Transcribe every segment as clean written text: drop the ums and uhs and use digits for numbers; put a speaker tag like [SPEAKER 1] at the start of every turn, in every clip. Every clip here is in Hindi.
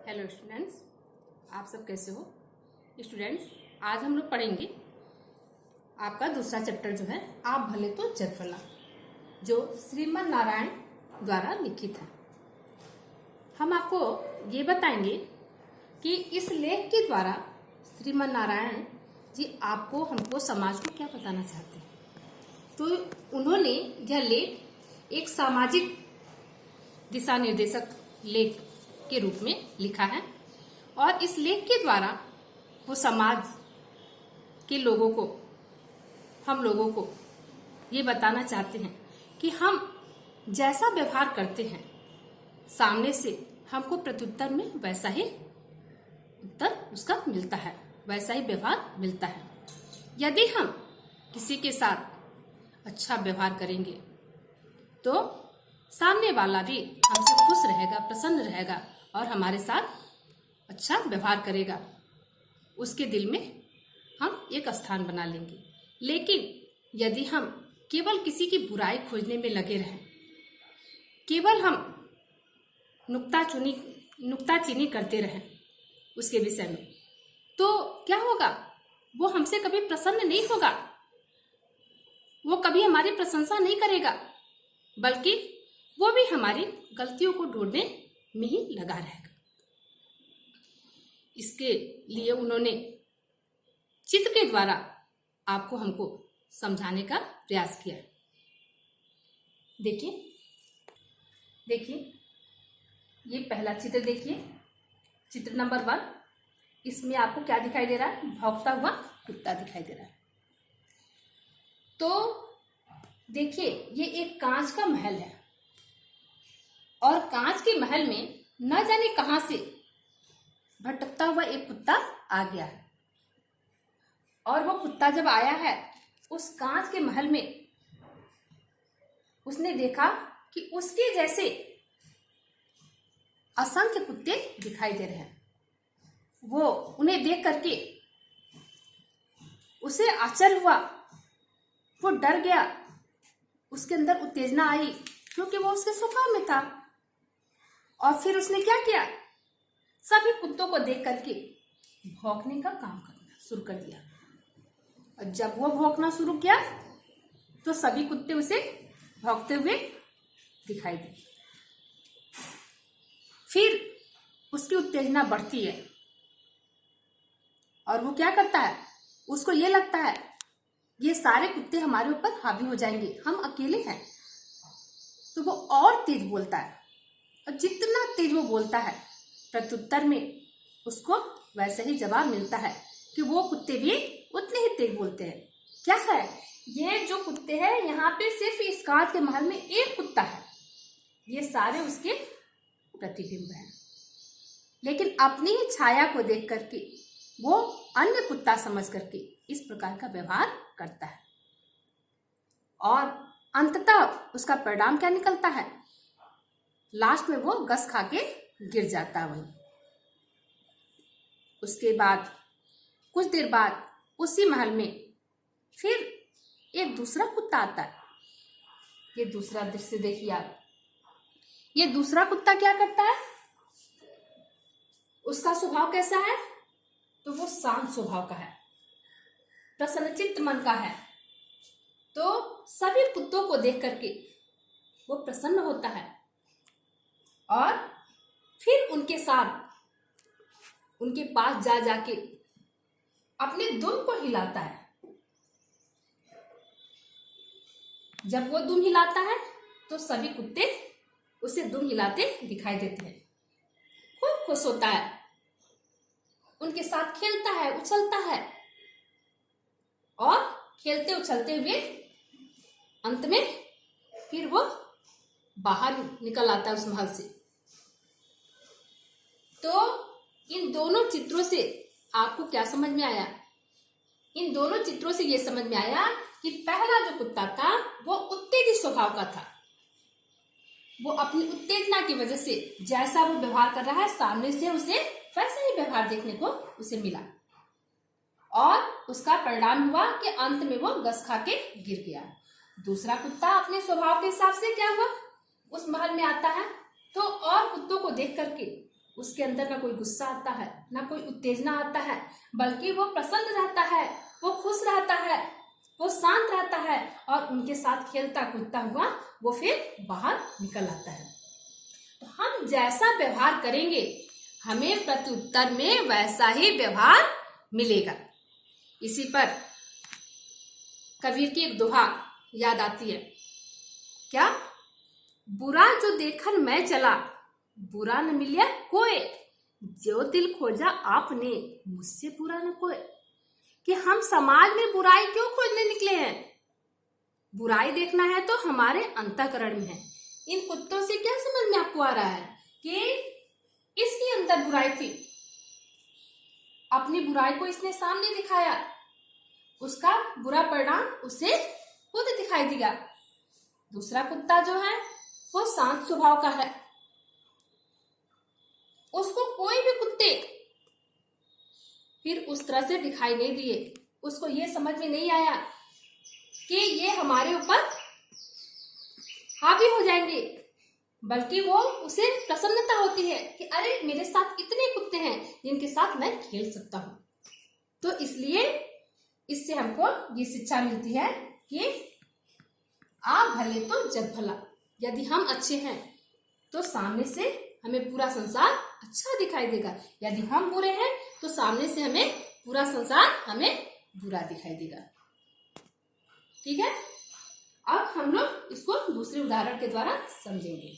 [SPEAKER 1] हेलो स्टूडेंट्स, आप सब कैसे हो। स्टूडेंट्स, आज हम लोग पढ़ेंगे आपका दूसरा चैप्टर जो है आप भले तो जग भला, जो श्रीमन नारायण द्वारा लिखित है। हम आपको ये बताएंगे कि इस लेख के द्वारा श्रीमन नारायण जी आपको हमको समाज को क्या बताना चाहते हैं। तो उन्होंने यह लेख एक सामाजिक दिशा निर्देशक लेख के रूप में लिखा है और इस लेख के द्वारा वो समाज के लोगों को, हम लोगों को ये बताना चाहते हैं कि हम जैसा व्यवहार करते हैं सामने से हमको प्रत्युत्तर में वैसा ही उत्तर उसका मिलता है, वैसा ही व्यवहार मिलता है। यदि हम किसी के साथ अच्छा व्यवहार करेंगे तो सामने वाला भी हमसे खुश रहेगा, प्रसन्न रहेगा और हमारे साथ अच्छा व्यवहार करेगा। उसके दिल में हम एक स्थान बना लेंगे। लेकिन यदि हम केवल किसी की बुराई खोजने में लगे रहें, केवल हम नुक्ताचीनी करते रहें उसके विषय में, तो क्या होगा, वो हमसे कभी प्रसन्न नहीं होगा, वो कभी हमारी प्रशंसा नहीं करेगा, बल्कि वो भी हमारी गलतियों को ढूंढने में ही लगा रहेगा। इसके लिए उन्होंने चित्र के द्वारा आपको हमको समझाने का प्रयास किया। देखिए ये पहला चित्र देखिए, चित्र नंबर 1। इसमें आपको क्या दिखाई दे रहा है? भौंकता हुआ कुत्ता दिखाई दे रहा है। तो देखिए ये एक कांच का महल है और कांच के महल में न जाने कहां से भटकता हुआ एक कुत्ता आ गया है। और वो कुत्ता जब आया है उस कांच के महल में, उसने देखा कि उसके जैसे असंख्य कुत्ते दिखाई दे रहे हैं। वो उन्हें देख करके उसे आश्चर्य हुआ, वो डर गया, उसके अंदर उत्तेजना आई क्योंकि वो उसके स्वभाव में था। और फिर उसने क्या किया, सभी कुत्तों को देख करके भौंकने का काम करना शुरू कर दिया। और जब वो भौंकना शुरू किया तो सभी कुत्ते उसे भौंकते हुए दिखाई दिए। फिर उसकी उत्तेजना बढ़ती है और वो क्या करता है, उसको ये लगता है ये सारे कुत्ते हमारे ऊपर हावी हो जाएंगे, हम अकेले हैं। तो वो और तेज बोलता है और जितना तेज वो बोलता है प्रत्युत्तर में उसको वैसे ही जवाब मिलता है कि वो कुत्ते भी उतने ही तेज बोलते हैं। क्या है, ये जो कुत्ते हैं यहाँ पे सिर्फ इस कांच के महल में एक कुत्ता है, ये सारे उसके प्रतिबिंब हैं। लेकिन अपनी ही छाया को देख करके वो अन्य कुत्ता समझ करके इस प्रकार का व्यवहार करता है और अंततः उसका परिणाम क्या निकलता है, लास्ट में वो गस खा के गिर जाता है वहीं। उसके बाद कुछ देर बाद उसी महल में फिर एक दूसरा कुत्ता आता है। ये दूसरा दृश्य देखिए आप। ये दूसरा कुत्ता क्या करता है, उसका स्वभाव कैसा है, तो वो शांत स्वभाव का है, प्रसन्नचित्त मन का है। तो सभी कुत्तों को देख करके वो प्रसन्न होता है और फिर उनके साथ उनके पास जा जाके अपने दुम को हिलाता है। जब वो दुम हिलाता है तो सभी कुत्ते उसे दुम हिलाते दिखाई देते हैं। खूब खुश होता है, उनके साथ खेलता है, उछलता है और खेलते उछलते हुए अंत में फिर वो बाहर निकल आता है उस महल से। तो इन दोनों चित्रों से आपको क्या समझ में आया? इन दोनों चित्रों से ये समझ में आया कि पहला जो कुत्ता था वो उत्तेजित स्वभाव का था। वो अपनी उत्तेजना की वजह से जैसा वो व्यवहार कर रहा है सामने से उसे वैसा ही व्यवहार देखने को उसे मिला और उसका परिणाम हुआ कि अंत में वो गस खा के गिर गया। दूसरा कुत्ता अपने स्वभाव के हिसाब से क्या हुआ, उस महल में आता है तो और कुत्तों को देख करके उसके अंदर ना कोई गुस्सा आता है, ना कोई उत्तेजना आता है, बल्कि वो प्रसन्न रहता है, वो खुश रहता है, वो शांत रहता है और उनके साथ खेलता कूदता हुआ वो फिर बाहर निकल आता है। तो हम जैसा व्यवहार करेंगे हमें प्रत्युत्तर में वैसा ही व्यवहार मिलेगा। इसी पर कबीर की एक दोहा याद आती है, क्या? बुरा जो देखन मैं चला, बुरा न मिलिया कोई, जो दिल खोजा आपने, मुझसे बुरा न कोई। कि हम समाज में बुराई क्यों खोजने निकले हैं? बुराई देखना है तो हमारे अंतःकरण में है। इन कुत्तों से क्या समझ में आपको आ रहा है कि इसके अंदर बुराई थी, अपनी बुराई को इसने सामने दिखाया, उसका बुरा परिणाम उसे खुद दिखाई दिया। दूसरा कुत्ता जो है वो शांत स्वभाव का है, उसको कोई भी कुत्ते फिर उस तरह से दिखाई नहीं दिए, उसको ये समझ में नहीं आया कि ये हमारे ऊपर हावी हो जाएंगे, बल्कि वो उसे प्रसन्नता होती है कि अरे मेरे साथ इतने कुत्ते हैं जिनके साथ मैं खेल सकता हूं। तो इसलिए इससे हमको ये शिक्षा मिलती है कि आप भले तो जग भला। यदि हम अच्छे हैं तो सामने से हमें पूरा संसार अच्छा दिखाई देगा, यदि हम बुरे हैं तो सामने से हमें पूरा संसार हमें बुरा दिखाई देगा। ठीक है, अब हम लोग इसको दूसरे उदाहरण के द्वारा समझेंगे।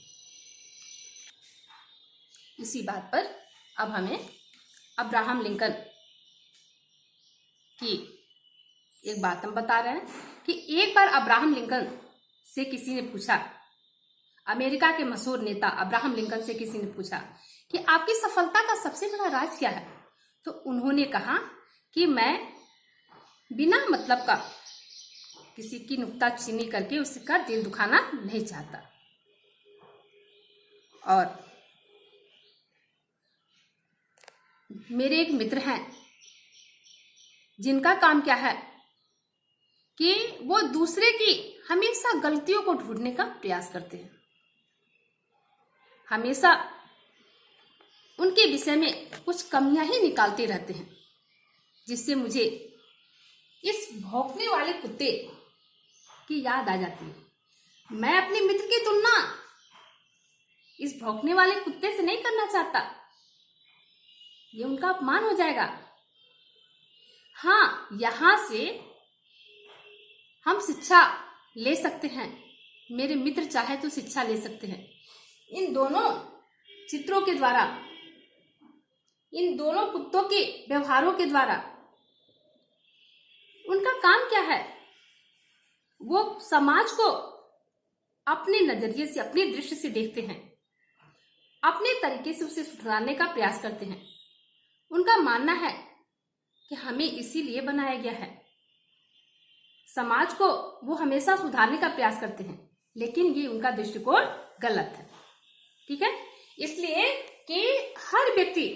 [SPEAKER 1] इसी बात पर अब हमें अब्राहम लिंकन की एक बात हम बता रहे हैं कि एक बार अब्राहम लिंकन से किसी ने पूछा, अमेरिका के मशहूर नेता अब्राहम लिंकन से किसी ने पूछा कि आपकी सफलता का सबसे बड़ा राज क्या है? तो उन्होंने कहा कि मैं बिना मतलब का किसी की नुक्ताचीनी करके उसका दिल दुखाना नहीं चाहता। और मेरे एक मित्र हैं जिनका काम क्या है कि वो दूसरे की हमेशा गलतियों को ढूंढने का प्रयास करते हैं, हमेशा उनके विषय में कुछ कमियां ही निकालते रहते हैं, जिससे मुझे इस भौंकने वाले कुत्ते की याद आ जाती है। मैं अपने मित्र की तुलना इस भौंकने वाले कुत्ते से नहीं करना चाहता, ये उनका अपमान हो जाएगा। हाँ, यहां से हम शिक्षा ले सकते हैं, मेरे मित्र चाहे तो शिक्षा ले सकते हैं। इन दोनों चित्रों के द्वारा, इन दोनों कुत्तों के व्यवहारों के द्वारा उनका काम क्या है? वो समाज को अपने नजरिए से, अपनी दृष्टि से देखते हैं, अपने तरीके से उसे सुधारने का प्रयास करते हैं। उनका मानना है कि हमें इसीलिए बनाया गया है। समाज को वो हमेशा सुधारने का प्रयास करते हैं, लेकिन ये उनका दृष्टिकोण गलत है। ठीक है, इसलिए कि हर व्यक्ति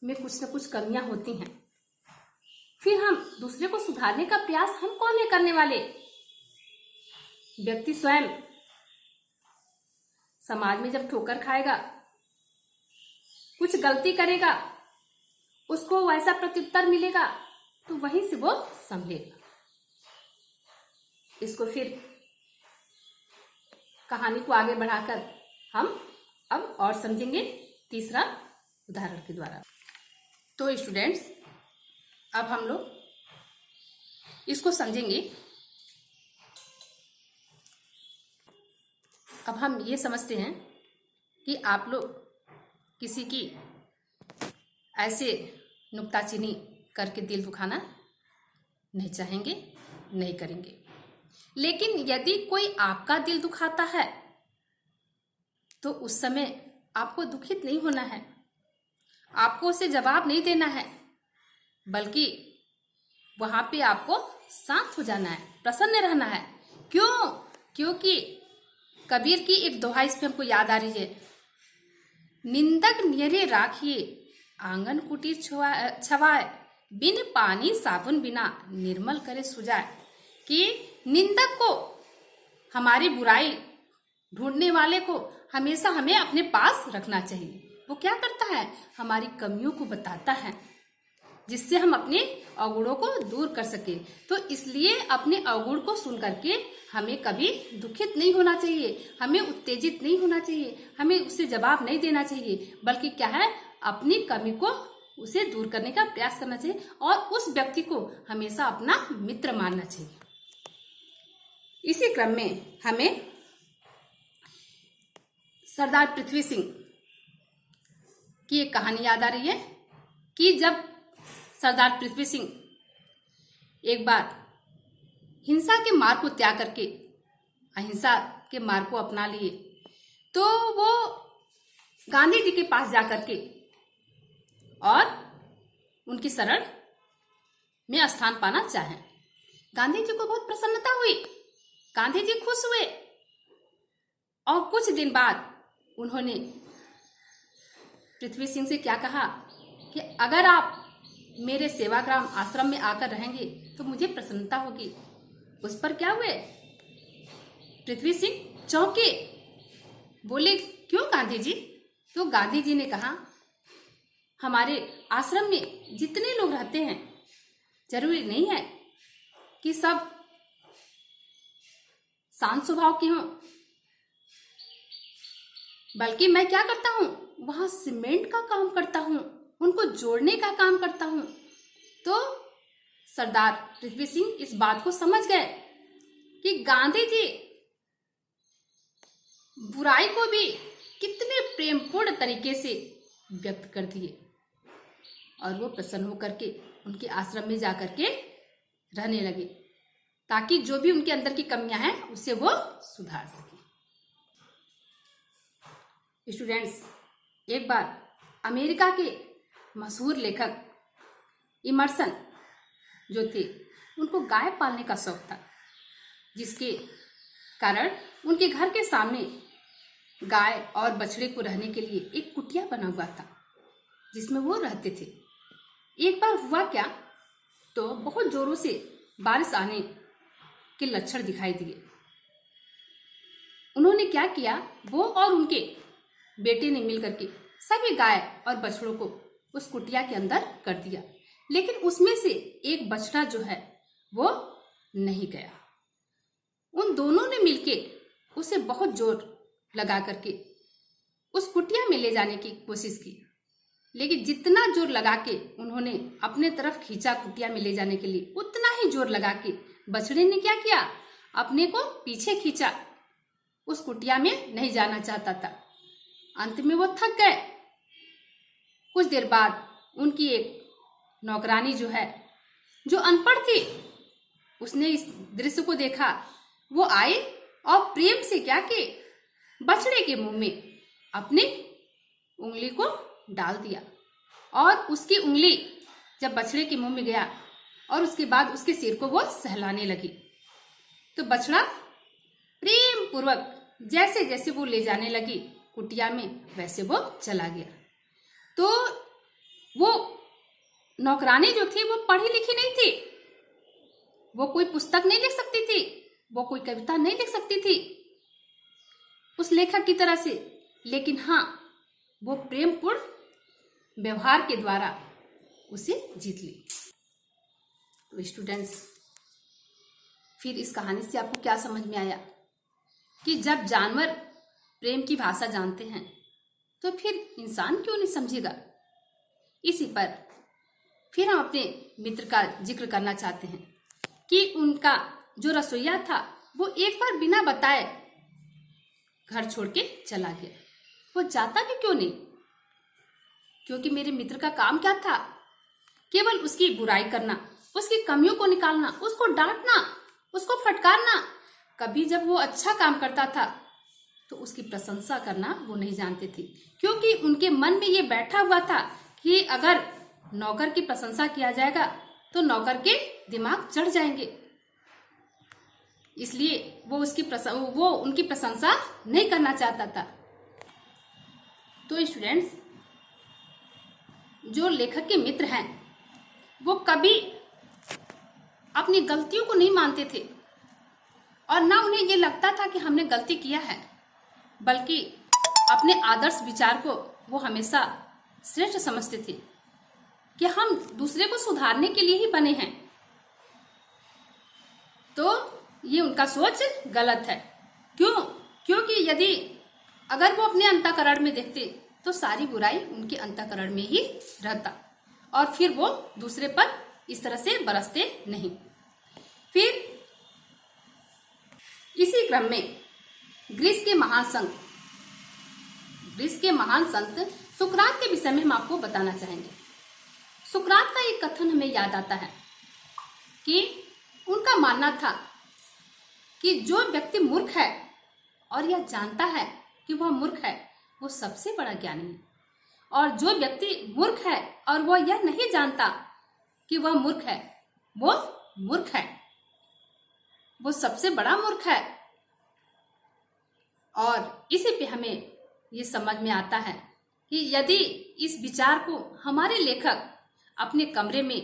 [SPEAKER 1] में कुछ न कुछ कमियां होती हैं, फिर हम दूसरे को सुधारने का प्रयास हम कौन है करने वाले? व्यक्ति स्वयं। समाज में जब ठोकर खाएगा, कुछ गलती करेगा, उसको वैसा प्रत्युत्तर मिलेगा तो वहीं से वो संभलेगा। इसको फिर कहानी को आगे बढ़ाकर हम अब और समझेंगे तीसरा उदाहरण के द्वारा। तो स्टूडेंट्स, अब हम लोग इसको समझेंगे। अब हम ये समझते हैं कि आप लोग किसी की ऐसे नुक्ताचीनी करके दिल दुखाना नहीं चाहेंगे, नहीं करेंगे। लेकिन यदि कोई आपका दिल दुखाता है तो उस समय आपको दुखित नहीं होना है, आपको उसे जवाब नहीं देना है, बल्कि वहां पे आपको शांत हो जाना है, प्रसन्न रहना है। क्यों? क्योंकि कबीर की एक दोहा इस पे हमको याद आ रही है, निंदक नियरे राखिए आंगन कुटीर छवाए, बिन पानी साबुन बिना निर्मल करे सुजाए। कि निंदक को, हमारी बुराई ढूंढने वाले को हमेशा हमें अपने पास रखना चाहिए, वो क्या करता है, हमारी कमियों को बताता है, जिससे हम अपने अवगुणों को दूर कर सके। तो इसलिए अपने अवगुण को सुन करके हमें कभी दुखित नहीं होना चाहिए, हमें उत्तेजित नहीं होना चाहिए, हमें उससे जवाब नहीं देना चाहिए, बल्कि क्या है, अपनी कमी को उसे दूर करने का प्रयास करना चाहिए और उस व्यक्ति को हमेशा अपना मित्र मानना चाहिए। इसी क्रम में हमें सरदार पृथ्वी सिंह की एक कहानी याद आ रही है कि जब सरदार पृथ्वी सिंह एक बार हिंसा के मार्ग को त्याग करके अहिंसा के मार्ग को अपना लिए, तो वो गांधी जी के पास जाकर के और उनकी शरण में स्थान पाना चाहें। गांधी जी को बहुत प्रसन्नता हुई, गांधी जी खुश हुए और कुछ दिन बाद उन्होंने पृथ्वी सिंह से क्या कहा कि अगर आप मेरे सेवाग्राम आश्रम में आकर रहेंगे तो मुझे प्रसन्नता होगी। उस पर क्या हुए, पृथ्वी सिंह चौंके, बोले क्यों गांधी जी? तो गांधी जी ने कहा, हमारे आश्रम में जितने लोग रहते हैं जरूरी नहीं है कि सब शांत स्वभाव के हों, बल्कि मैं क्या करता हूं, वहां सीमेंट का काम करता हूं, उनको जोड़ने का काम करता हूं। तो सरदार पृथ्वी सिंह इस बात को समझ गए कि गांधी जी बुराई को भी कितने प्रेमपूर्ण तरीके से व्यक्त कर दिए और वो प्रसन्न होकर के उनके आश्रम में जाकर के रहने लगे, ताकि जो भी उनके अंदर की कमियां हैं उसे वो सुधार सके। स्टूडेंट्स, एक बार अमेरिका के मशहूर लेखक इमर्सन जो थे, उनको गाय पालने का शौक था, जिसके कारण उनके घर के सामने गाय और बछड़े को रहने के लिए एक कुटिया बना हुआ था, जिसमें वो रहते थे। एक बार हुआ क्या, तो बहुत जोरों से बारिश आने के लक्षण दिखाई दिए। उन्होंने क्या किया, वो और उनके बेटे ने मिलकर के सभी गाय और बछड़ों को उस कुटिया के अंदर कर दिया, लेकिन उसमें से एक बछड़ा जो है वो नहीं गया। उन दोनों ने मिलके उसे बहुत जोर लगा करके उस कुटिया में ले जाने की कोशिश की, लेकिन जितना जोर लगा के उन्होंने अपने तरफ खींचा कुटिया में ले जाने के लिए, उतना ही जोर लगा के बछड़े ने क्या किया, अपने को पीछे खींचा, उस कुटिया में नहीं जाना चाहता था। अंत में वो थक गए। कुछ देर बाद उनकी एक नौकरानी जो है, जो अनपढ़ थी, उसने इस दृश्य को देखा। वो आए और प्रेम से क्या कि बछड़े के मुंह में अपनी उंगली को डाल दिया और उसकी उंगली जब बछड़े के मुंह में गया और उसके बाद उसके सिर को वो सहलाने लगी, तो बछड़ा प्रेम पूर्वक जैसे जैसे वो ले जाने लगी कुटिया में, वैसे वो चला गया। तो वो नौकरानी जो थी वो पढ़ी लिखी नहीं थी, वो कोई पुस्तक नहीं लिख सकती थी, वो कोई कविता नहीं लिख सकती थी उस लेखक की तरह से, लेकिन हाँ, वो प्रेमपूर्ण व्यवहार के द्वारा उसे जीत ली। तो स्टूडेंट्स, फिर इस कहानी से आपको क्या समझ में आया कि जब जानवर प्रेम की भाषा जानते हैं तो फिर इंसान क्यों नहीं समझेगा। इसी पर फिर हम अपने मित्र का जिक्र करना चाहते हैं कि उनका जो रसोइया था वो एक बार बिना बताए घर छोड़ के चला गया। वो जाता भी क्यों नहीं, क्योंकि मेरे मित्र का काम क्या था, केवल उसकी बुराई करना, उसकी कमियों को निकालना, उसको डांटना, उसको फटकारना। कभी जब वो अच्छा काम करता था तो उसकी प्रशंसा करना वो नहीं जानते थे, क्योंकि उनके मन में ये बैठा हुआ था कि अगर नौकर की प्रशंसा किया जाएगा तो नौकर के दिमाग चढ़ जाएंगे, इसलिए वो उनकी प्रशंसा नहीं करना चाहता था। तो स्टूडेंट्स, जो लेखक के मित्र हैं वो कभी अपनी गलतियों को नहीं मानते थे और ना उन्हें ये लगता था कि हमने गलती किया है, बल्कि अपने आदर्श विचार को वो हमेशा श्रेष्ठ समझते थे कि हम दूसरे को सुधारने के लिए ही बने हैं। तो ये उनका सोच गलत है। क्यों? क्योंकि यदि अगर वो अपने अंतःकरण में देखते तो सारी बुराई उनके अंतःकरण में ही रहता और फिर वो दूसरे पर इस तरह से बरसते नहीं। फिर इसी क्रम में ग्रीस के महान संत सुकरात के विषय में हम आपको बताना चाहेंगे। सुकरात का एक कथन हमें याद आता है कि उनका मानना था कि जो व्यक्ति मूर्ख है और यह जानता है कि वह मूर्ख है, वो सबसे बड़ा ज्ञानी है। और जो व्यक्ति मूर्ख है और वह यह नहीं जानता कि वह मूर्ख है, वो मूर्ख है, वो सबसे बड़ा मूर्ख है। और इसी पे हमें ये समझ में आता है कि यदि इस विचार को हमारे लेखक अपने कमरे में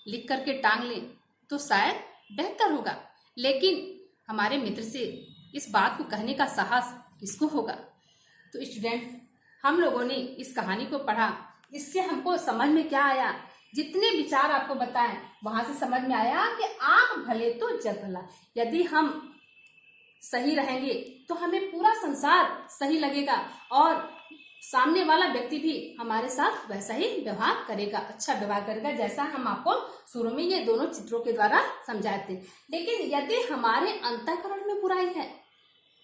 [SPEAKER 1] लिख करके टांग लें तो शायद बेहतर होगा, लेकिन हमारे मित्र से इस बात को कहने का साहस किसको होगा। तो स्टूडेंट, हम लोगों ने इस कहानी को पढ़ा, इससे हमको समझ में क्या आया? जितने विचार आपको बताएं वहां से समझ में आया कि आप भले तो जग भला। यदि हम सही रहेंगे तो हमें पूरा संसार सही लगेगा और सामने वाला व्यक्ति भी हमारे साथ वैसा ही व्यवहार करेगा, अच्छा व्यवहार करेगा, जैसा हम आपको शुरू में ये दोनों चित्रों के द्वारा समझाए थे। लेकिन यदि हमारे अंतःकरण में बुराई है,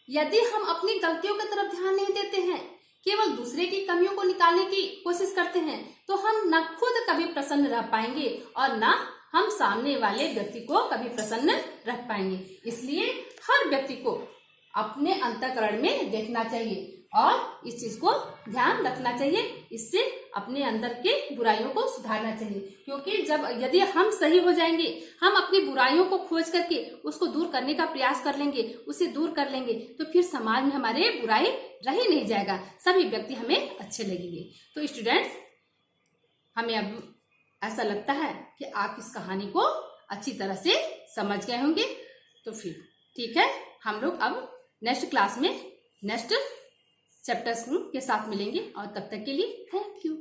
[SPEAKER 1] यदि हम अपनी गलतियों की तरफ ध्यान नहीं देते हैं, केवल दूसरे की कमियों को निकालने की कोशिश करते हैं, तो हम न खुद कभी प्रसन्न रह पाएंगे और न हम सामने वाले व्यक्ति को कभी प्रसन्न रख पाएंगे। इसलिए हर व्यक्ति को अपने अंतःकरण में देखना चाहिए और इस चीज को ध्यान रखना चाहिए, इससे अपने अंदर के बुराइयों को सुधारना चाहिए। क्योंकि यदि हम सही हो जाएंगे, हम अपनी बुराइयों को खोज करके उसको दूर करने का प्रयास कर लेंगे, उसे दूर कर लेंगे, तो फिर समाज में हमारे बुराई रह ही नहीं जाएगा, सभी व्यक्ति हमें अच्छे लगेंगे। तो स्टूडेंट्स, हमें अब ऐसा लगता है कि आप इस कहानी को अच्छी तरह से समझ गए होंगे। तो फिर ठीक है, हम लोग अब नेक्स्ट क्लास में नेक्स्ट चैप्टर्स के साथ मिलेंगे और तब तक के लिए थैंक यू।